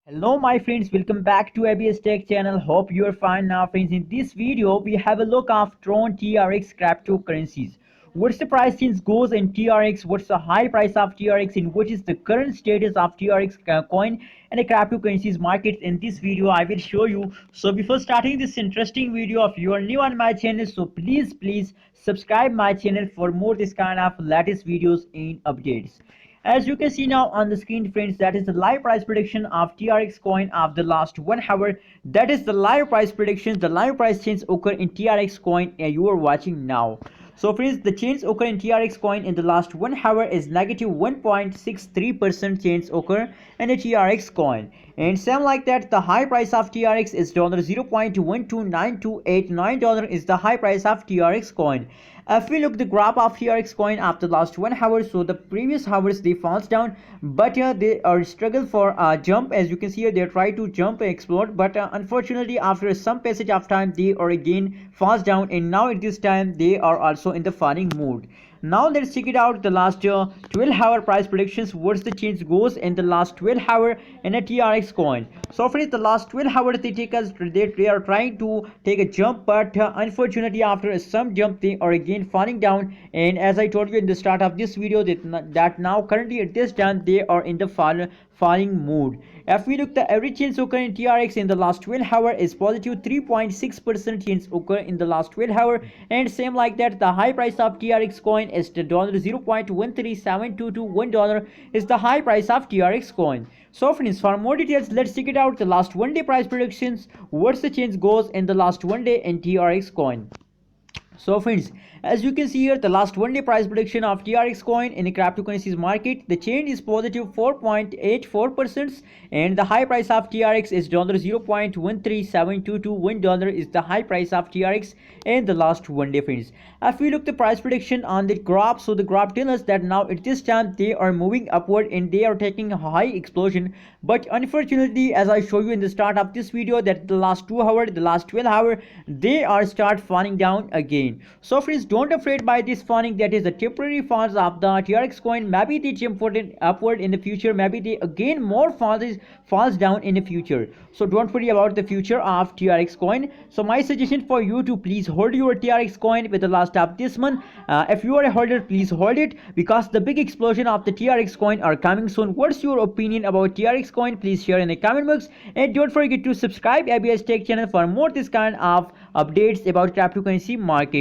Hello my friends, welcome back to ABS Tech channel. Hope you are fine now friends. In this video we have a look of Tron TRX cryptocurrencies. What's the price change goes in TRX, what's the high price of TRX, and what is the current status of TRX coin and the cryptocurrencies market. In this video I will show you. So before starting this interesting video, if you are new on my channel, so please subscribe my channel for more this kind of latest videos and updates. As you can see now on the screen friends, that is the live price prediction of TRX coin of the last 1 hour. That is the live price prediction, the live price change occur in TRX coin you are watching now. So friends, the change occur in TRX coin in the last 1 hour is negative 1.63% change occur in a TRX coin. And same like that, the high price of TRX is $0.0.129289 is the high price of TRX coin. If we look the graph of TRX coin after last 1 hour, so the previous hours they falls down, but they are struggle for a jump. As you can see here, they try to jump and explode, but unfortunately after some passage of time they are again falls down, and now at this time they are also in the falling mood. Now let's check it out the last 12-hour price predictions. What's the change goes in the last 12 hour in a TRX coin. So friends, the last 12 hours they are trying to take a jump, but unfortunately after some jump they are again falling down. And as I told you in the start of this video, that now currently at this time they are in the falling mood. If we look the average change occur in TRX in the last 12 hour is positive 3.6% change occur in the last 12 hour, and same like that the high price of TRX coin is the $0.137221 is the high price of TRX coin. So friends, for more details let's check it out the last 1 day price predictions. What's the change goes in the last 1 day in TRX coin. So friends, as you can see here, the last 1 day price prediction of TRX coin in the cryptocurrencies market, the change is positive 4.84%, and the high price of TRX is $0.137221 is the high price of TRX in the last 1 day friends. If we look the price prediction on the graph, so the graph tells us that now at this time they are moving upward and they are taking a high explosion, but unfortunately as I show you in the start of this video that the last 2 hours, the last 12 hours they are start falling down again. So friends, don't afraid by this falling, that is the temporary falls of the TRX coin. Maybe they jump upward in the future, maybe they again more falls down in the future. So don't worry about the future of TRX coin. So my suggestion for you to please hold your TRX coin with the last of this month. If you are a holder, please hold it, because the big explosion of the TRX coin are coming soon. What's your opinion about TRX coin? Please share in the comment box, and don't forget to subscribe ABS Tech channel for more this kind of updates about cryptocurrency market.